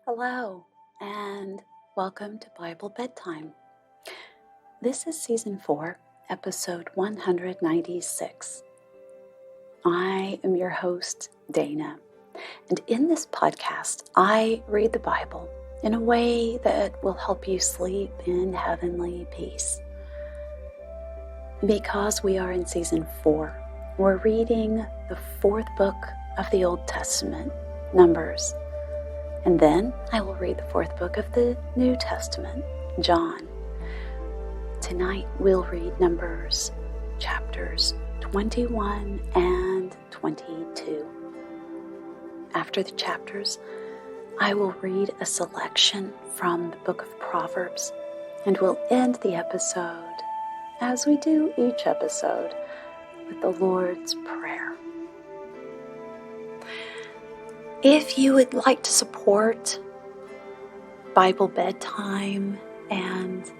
Hello, and welcome to Bible Bedtime. This is Season 4, Episode 196. I am your host, Dana, and in this podcast, I read the Bible in a way that will help you sleep in heavenly peace. Because we are in Season 4, we're reading the fourth book of the Old Testament, Numbers. And then I will read the fourth book of the New Testament, John. Tonight we'll read Numbers chapters 21 and 22. After the chapters, I will read a selection from the book of Proverbs, and we'll end the episode, as we do each episode, with the Lord's Prayer. If you would like to support Bible Bedtime and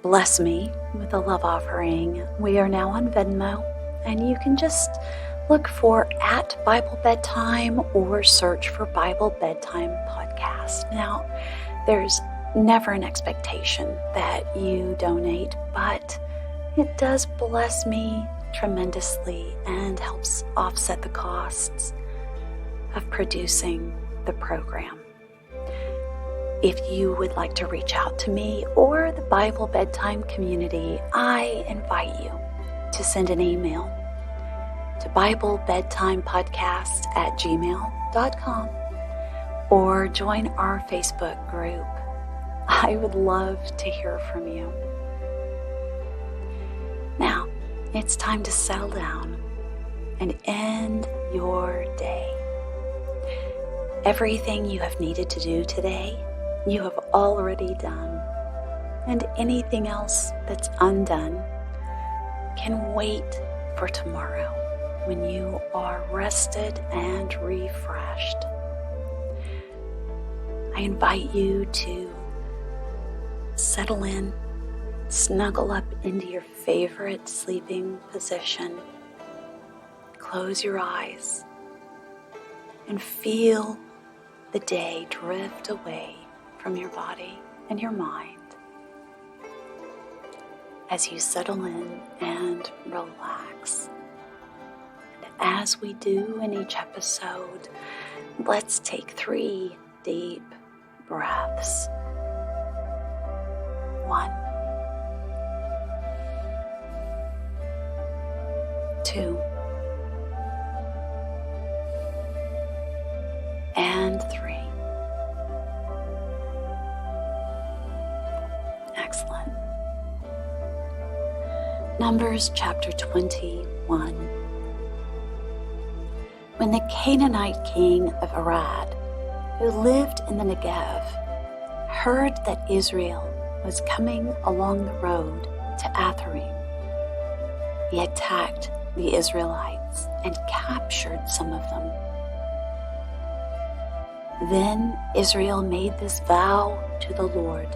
bless me with a love offering, we are now on Venmo, and you can just look for @Bible Bedtime or search for Bible Bedtime Podcast. Now, there's never an expectation that you donate, but it does bless me tremendously and helps offset the costs of producing the program. If you would like to reach out to me or the Bible Bedtime community, I invite you to send an email to BibleBedtimePodcast@gmail.com or join our Facebook group. I would love to hear from you. Now, it's time to settle down and end your day. Everything you have needed to do today, you have already done. And anything else that's undone can wait for tomorrow when you are rested and refreshed. I invite you to settle in, snuggle up into your favorite sleeping position, close your eyes, and feel the day drift away from your body and your mind as you settle in and relax. And as we do in each episode, let's take 3 deep breaths. 1, 2, and 3. Excellent. Numbers chapter 21. When the Canaanite king of Arad, who lived in the Negev, heard that Israel was coming along the road to Atharim, he attacked the Israelites and captured some of them. Then Israel made this vow to the Lord: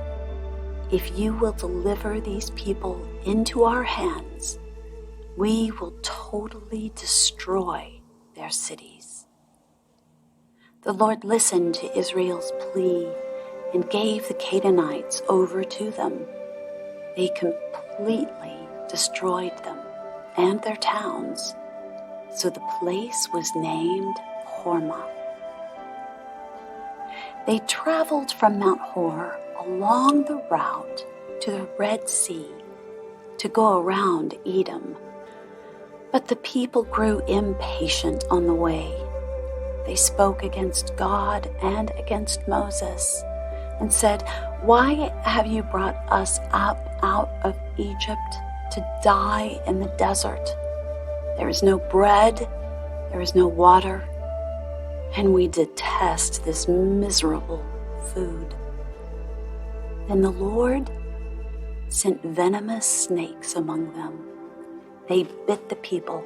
if you will deliver these people into our hands, we will totally destroy their cities. The Lord listened to Israel's plea and gave the Canaanites over to them. They completely destroyed them and their towns, so the place was named Hormah. They traveled from Mount Hor along the route to the Red Sea to go around Edom. But the people grew impatient on the way. They spoke against God and against Moses and said, "Why have you brought us up out of Egypt to die in the desert? There is no bread, there is no water, and we detest this miserable food." Then the Lord sent venomous snakes among them. They bit the people,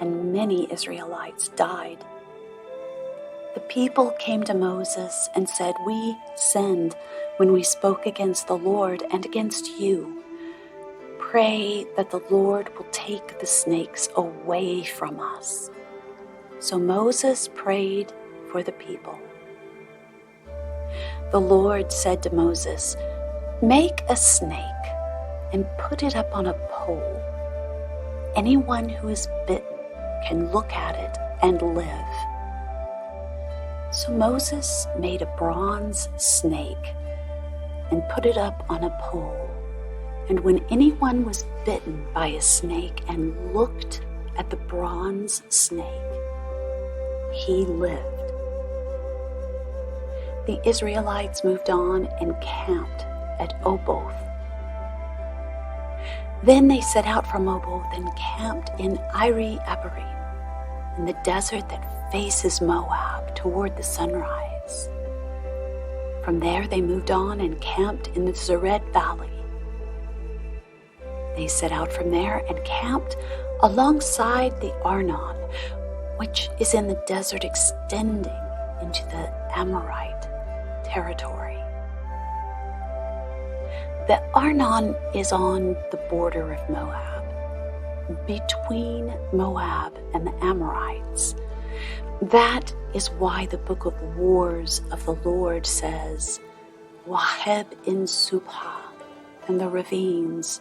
and many Israelites died. The people came to Moses and said, "We sinned when we spoke against the Lord and against you. Pray that the Lord will take the snakes away from us." So Moses prayed for the people. The Lord said to Moses, "Make a snake and put it up on a pole. Anyone who is bitten can look at it and live." So Moses made a bronze snake and put it up on a pole. And when anyone was bitten by a snake and looked at the bronze snake, he lived. The Israelites moved on and camped at Oboth. Then they set out from Oboth and camped in Iri-Abarim, in the desert that faces Moab toward the sunrise. From there they moved on and camped in the Zered Valley. They set out from there and camped alongside the Arnon, which is in the desert extending into the Amorite territory. The Arnon is on the border of Moab, between Moab and the Amorites. That is why the book of Wars of the Lord says, Waheb in Subha, and the ravines,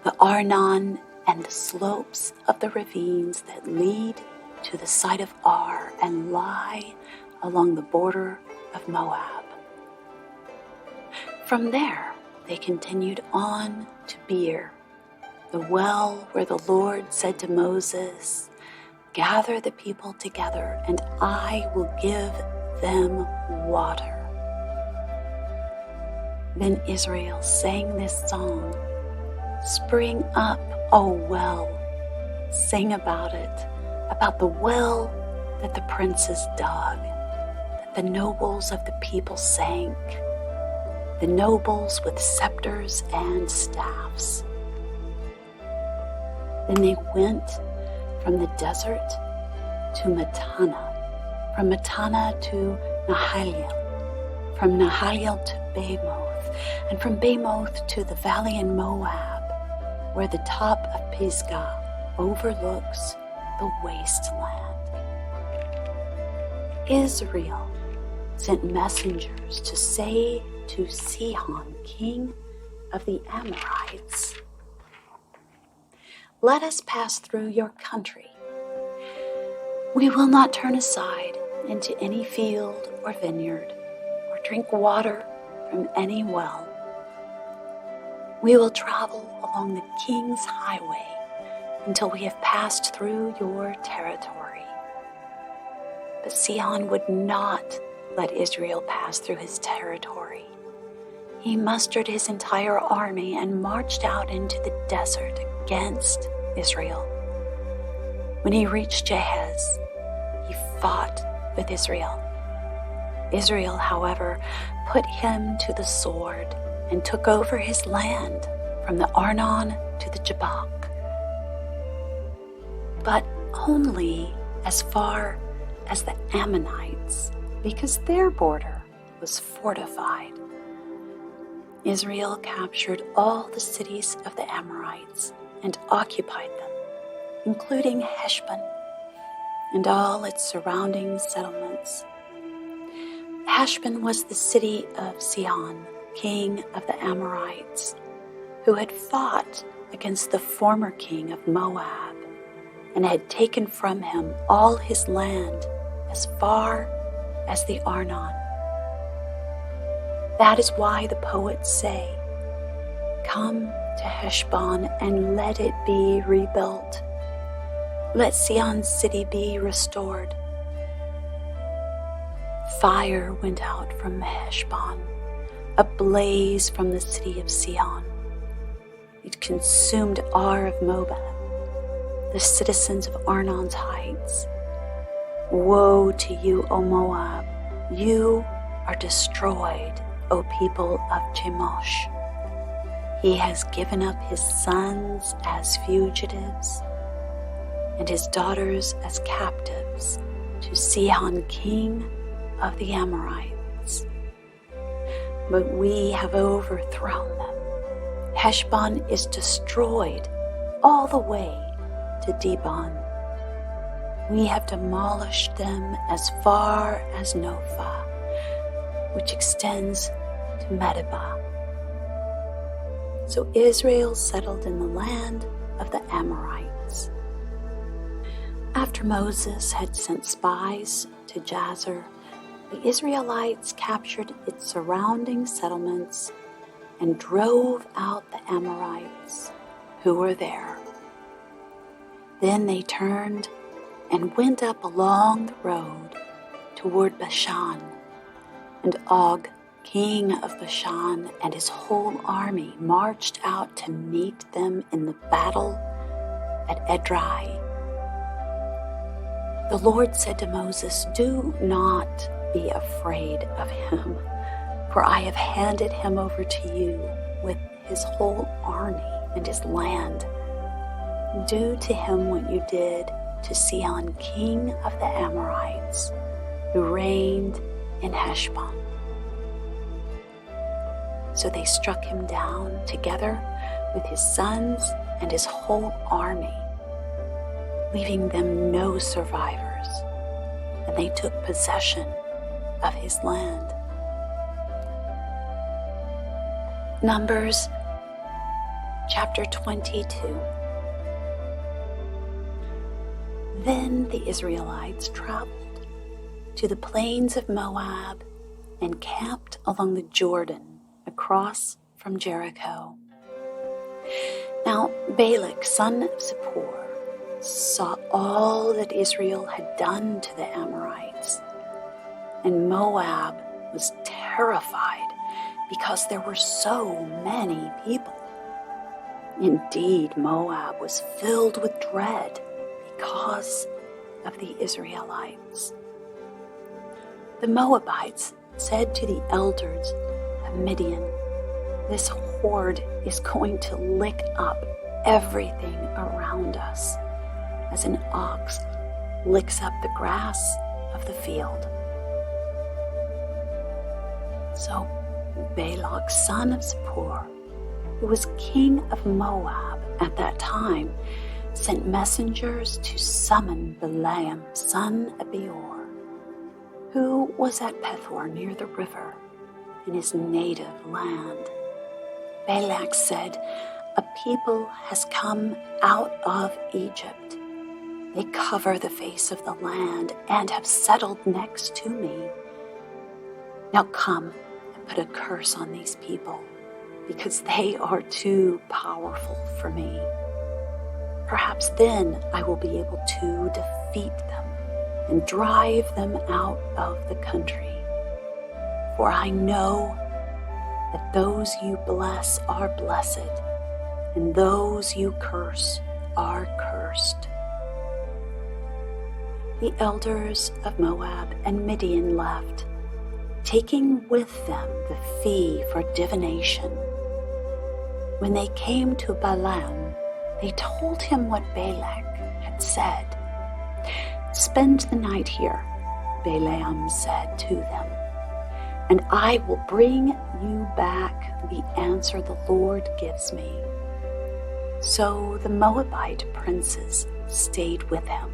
the Arnon and the slopes of the ravines that lead to the site of Ar and lie along the border of Moab. From there, they continued on to Beer, the well where the Lord said to Moses, "Gather the people together, and I will give them water." Then Israel sang this song, "Spring up, O well, sing about it, about the well that the princes dug, that the nobles of the people sank, the nobles with scepters and staffs." Then they went from the desert to Mattanah, from Mattanah to Nahaliel, from Nahaliel to Bamoth, and from Bamoth to the valley in Moab, where the top of Pisgah overlooks the wasteland. Israel sent messengers to say to Sihon, king of the Amorites, "Let us pass through your country. We will not turn aside into any field or vineyard, or drink water from any well. We will travel along the king's highway until we have passed through your territory." But Sihon would not let Israel pass through his territory. He mustered his entire army and marched out into the desert against Israel. When he reached Jahaz, he fought with Israel. Israel, however, put him to the sword and took over his land from the Arnon to the Jabbok, but only as far as the Ammonites, because their border was fortified. Israel captured all the cities of the Amorites and occupied them, including Heshbon and all its surrounding settlements. Heshbon was the city of Sihon, king of the Amorites, who had fought against the former king of Moab and had taken from him all his land as far as the Arnon. That is why the poets say, "Come to Heshbon and let it be rebuilt. Let Sihon's city be restored." Fire went out from Heshbon, a blaze from the city of Sihon. It consumed Ar of Moab, the citizens of Arnon's heights. Woe to you, O Moab! You are destroyed, O people of Chemosh. He has given up his sons as fugitives and his daughters as captives to Sihon, king of the Amorites. But we have overthrown them. Heshbon is destroyed all the way to Dibon. We have demolished them as far as Nophah. which extends to Medeba. So Israel settled in the land of the Amorites. After Moses had sent spies to Jazer, the Israelites captured its surrounding settlements and drove out the Amorites who were there. Then they turned and went up along the road toward Bashan, and Og, king of Bashan, and his whole army marched out to meet them in the battle at Edrei. The Lord said to Moses, "Do not be afraid of him, for I have handed him over to you with his whole army and his land. Do to him what you did to Sihon, king of the Amorites, who reigned in Heshbon." So they struck him down together with his sons and his whole army, leaving them no survivors, and they took possession of his land. Numbers chapter 22. Then the Israelites traveled to the plains of Moab and camped along the Jordan across from Jericho. Now Balak, son of Zippor, saw all that Israel had done to the Amorites, and Moab was terrified because there were so many people. Indeed, Moab was filled with dread because of the Israelites. The Moabites said to the elders of Midian, "This horde is going to lick up everything around us, as an ox licks up the grass of the field." So Balak, son of Zippor, who was king of Moab at that time, sent messengers to summon Balaam, son of Beor, who was at Pethor near the river in his native land. Balak said, "A people has come out of Egypt. They cover the face of the land and have settled next to me. Now come and put a curse on these people, because they are too powerful for me. Perhaps then I will be able to defeat them and drive them out of the country. For I know that those you bless are blessed, and those you curse are cursed." The elders of Moab and Midian left, taking with them the fee for divination. When they came to Balaam, they told him what Balak had said. "Spend the night here," Balaam said to them, "and I will bring you back the answer the Lord gives me." So the Moabite princes stayed with him.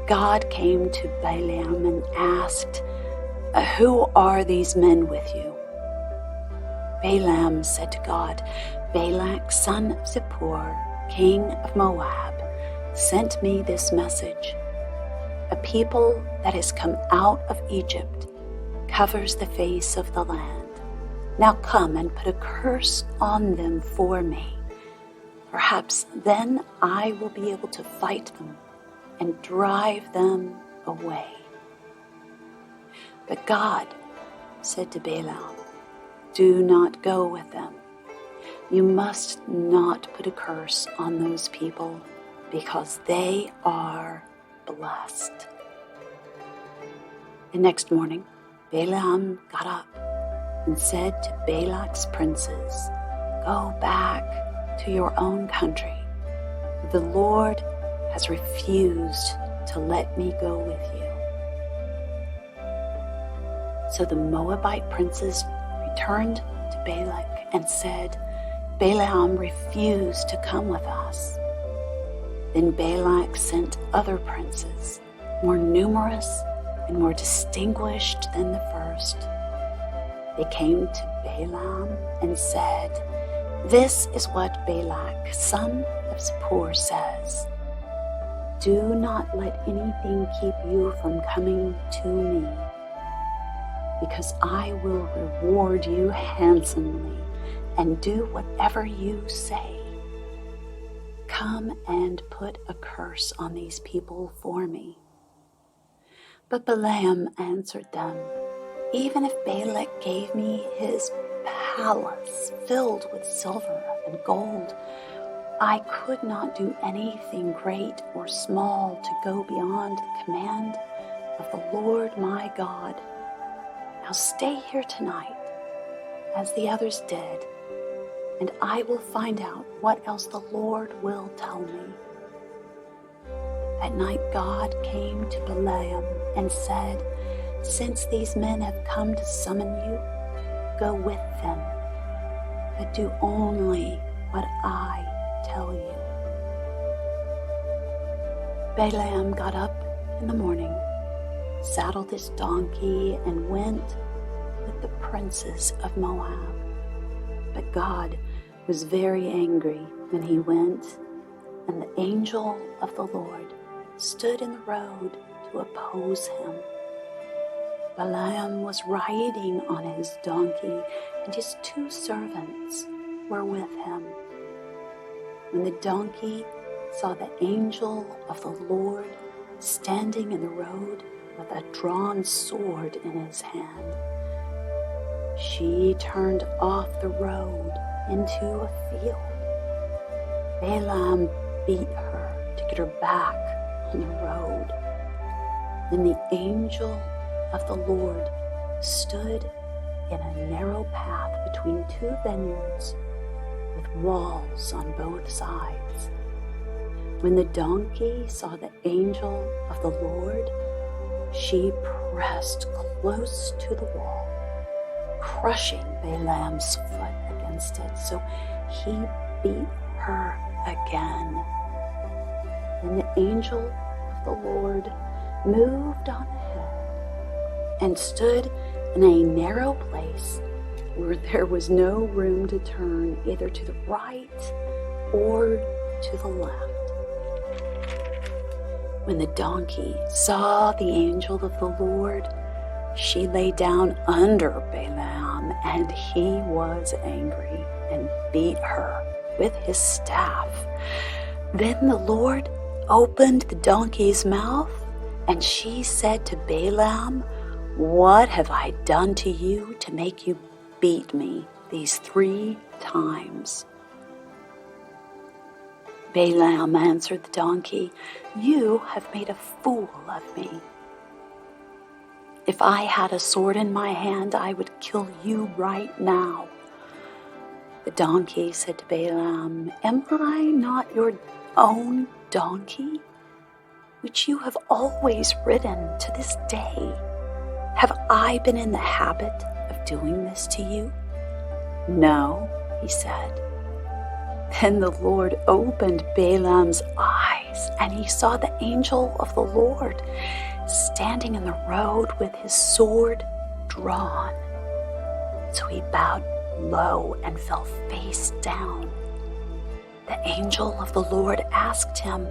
God came to Balaam and asked, "Who are these men with you?" Balaam said to God, "Balak, son of Zippor, king of Moab, sent me this message. A people that has come out of Egypt covers the face of the land. Now come and put a curse on them for me. Perhaps then I will be able to fight them and drive them away." But God said to Balaam, "Do not go with them. You must not put a curse on those people, because they are blessed." The next morning, Balaam got up and said to Balak's princes, "Go back to your own country. The Lord has refused to let me go with you." So the Moabite princes returned to Balak and said, "Balaam refused to come with us." Then Balak sent other princes, more numerous and more distinguished than the first. They came to Balaam and said, "This is what Balak, son of Zippor, says. Do not let anything keep you from coming to me, because I will reward you handsomely and do whatever you say. Come and put a curse on these people for me." But Balaam answered them, "Even if Balak gave me his palace filled with silver and gold, I could not do anything great or small to go beyond the command of the Lord my God. Now stay here tonight, as the others did, and I will find out what else the Lord will tell me." At night God came to Balaam and said, "Since these men have come to summon you, go with them, but do only what I tell you." Balaam got up in the morning, saddled his donkey, and went with the princes of Moab. But God was very angry when he went, and the angel of the Lord stood in the road to oppose him. Balaam was riding on his donkey, and his 2 servants were with him. When the donkey saw the angel of the Lord standing in the road with a drawn sword in his hand, she turned off the road into a field. Balaam beat her to get her back on the road. Then the angel of the Lord stood in a narrow path between 2 vineyards with walls on both sides. When the donkey saw the angel of the Lord, she pressed close to the wall, crushing Balaam's foot against it, so he beat her again. Then the angel of the Lord moved on ahead and stood in a narrow place where there was no room to turn either to the right or to the left. When the donkey saw the angel of the Lord, she lay down under Balaam, and he was angry and beat her with his staff. Then the Lord opened the donkey's mouth, and she said to Balaam, "What have I done to you to make you beat me these 3 times?" Balaam answered the donkey, "You have made a fool of me. If I had a sword in my hand, I would kill you right now." The donkey said to Balaam, "Am I not your own donkey, which you have always ridden to this day? Have I been in the habit of doing this to you?" "No," he said. Then the Lord opened Balaam's eyes, and he saw the angel of the Lord standing in the road with his sword drawn. So he bowed low and fell face down. The angel of the Lord asked him,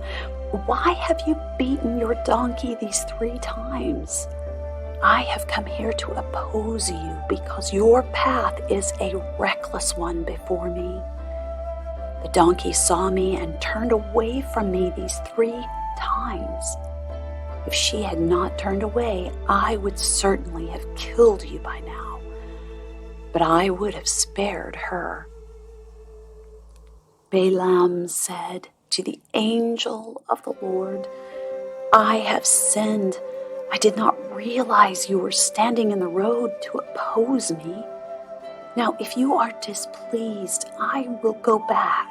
"Why have you beaten your donkey these 3 times? I have come here to oppose you because your path is a reckless one before me. The donkey saw me and turned away from me these 3 times. If she had not turned away, I would certainly have killed you by now, but I would have spared her." Balaam said to the angel of the Lord, "I have sinned. I did not realize you were standing in the road to oppose me. Now, if you are displeased, I will go back."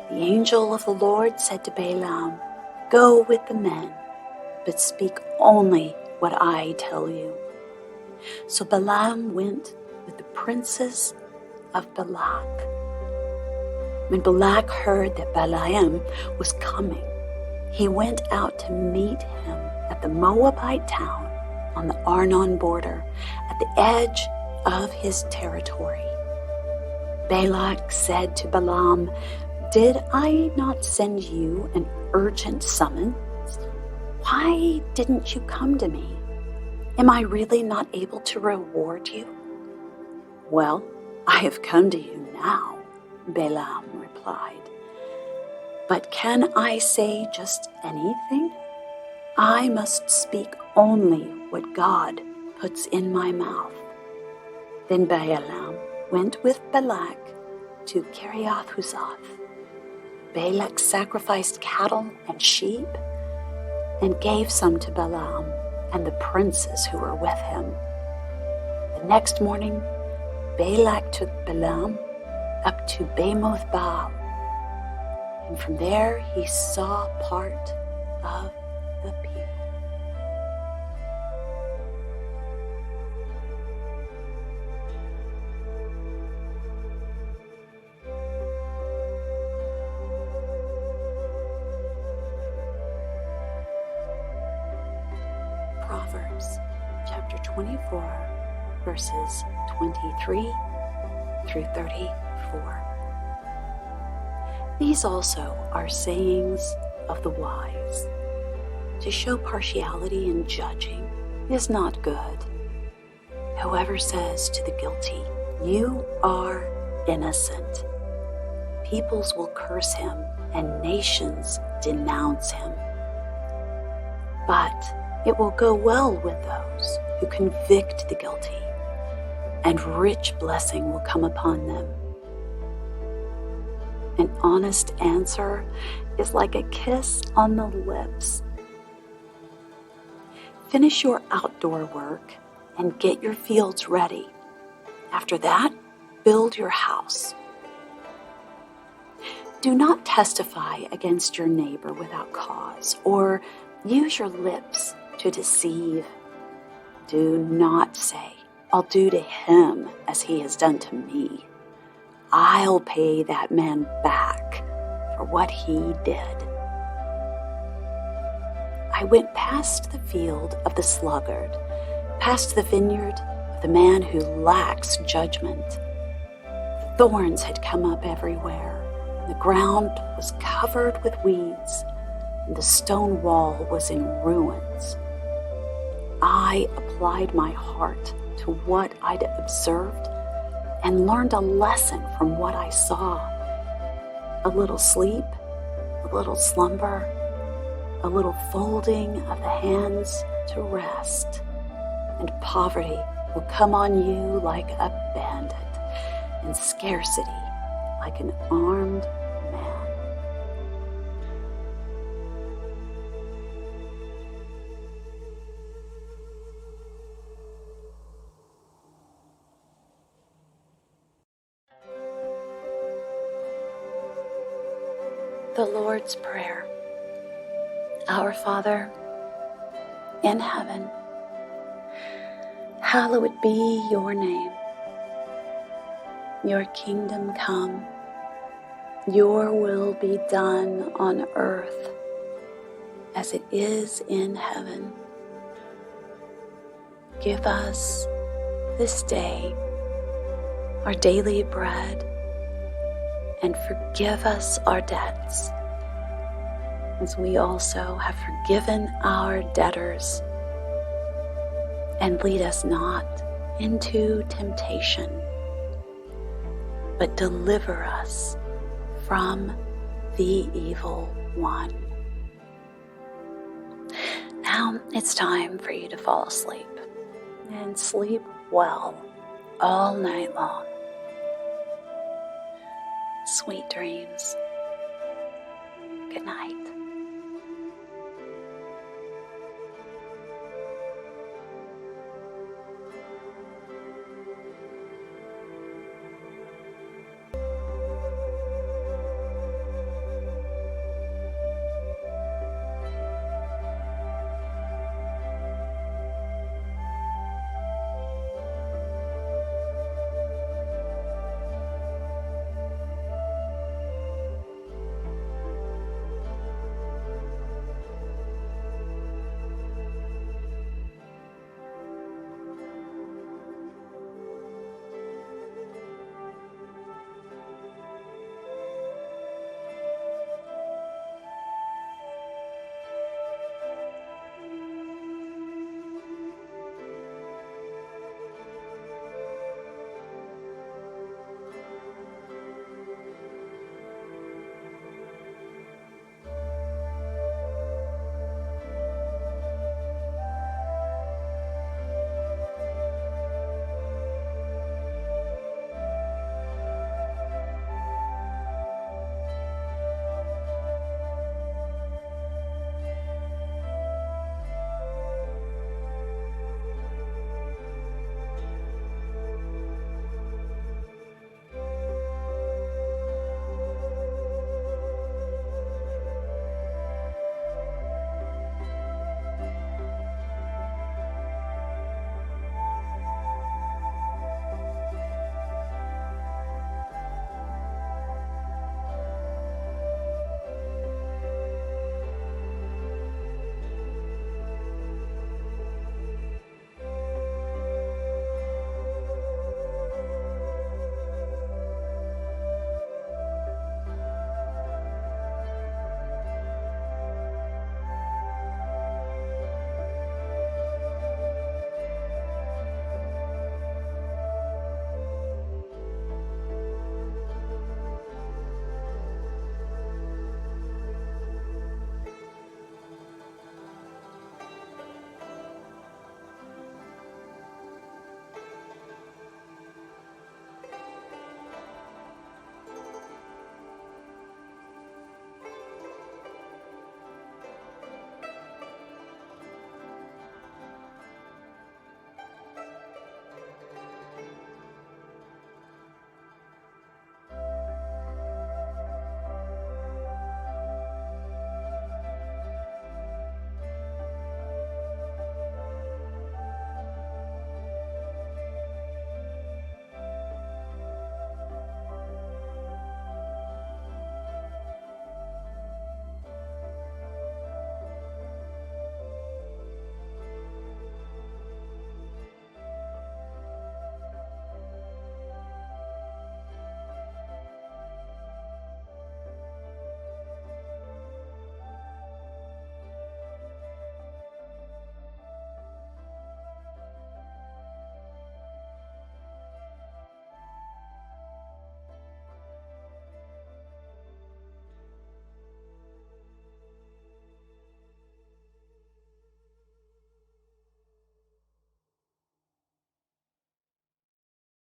The angel of the Lord said to Balaam, "Go with the men, but speak only what I tell you." So Balaam went with the princes of Balak. When Balak heard that Balaam was coming, he went out to meet him at the Moabite town on the Arnon border, at the edge of his territory. Balak said to Balaam, "Did I not send you an urgent summons? Why didn't you come to me? Am I really not able to reward you?" "Well, I have come to you now," Balaam replied. "But can I say just anything? I must speak only what God puts in my mouth." Then Balaam went with Balak to Kiriath-Huzoth. Balak sacrificed cattle and sheep and gave some to Balaam and the princes who were with him. The next morning, Balak took Balaam up to Bamoth Baal, and from there he saw part of the people. Proverbs chapter 24, verses 23 through 34. These also are sayings of the wise. To show partiality in judging is not good. Whoever says to the guilty, "You are innocent," peoples will curse him and nations denounce him. But it will go well with those who convict the guilty, and rich blessing will come upon them. An honest answer is like a kiss on the lips. Finish your outdoor work and get your fields ready. After that, build your house. Do not testify against your neighbor without cause, or use your lips to deceive. Do not say, "I'll do to him as he has done to me. I'll pay that man back for what he did." I went past the field of the sluggard, past the vineyard of the man who lacks judgment. Thorns had come up everywhere, and the ground was covered with weeds, and the stone wall was in ruins. I applied my heart to what I'd observed and learned a lesson from what I saw. A little sleep, a little slumber, a little folding of the hands to rest, and poverty will come on you like a bandit, and scarcity like an armed man. The Lord's Prayer. Our Father, in heaven, hallowed be your name. Your kingdom come. Your will be done on earth as it is in heaven. Give us this day our daily bread, and forgive us our debts, as we also have forgiven our debtors. And lead us not into temptation, but deliver us from the evil one. Now it's time for you to fall asleep, and sleep well all night long. Sweet dreams. Good night.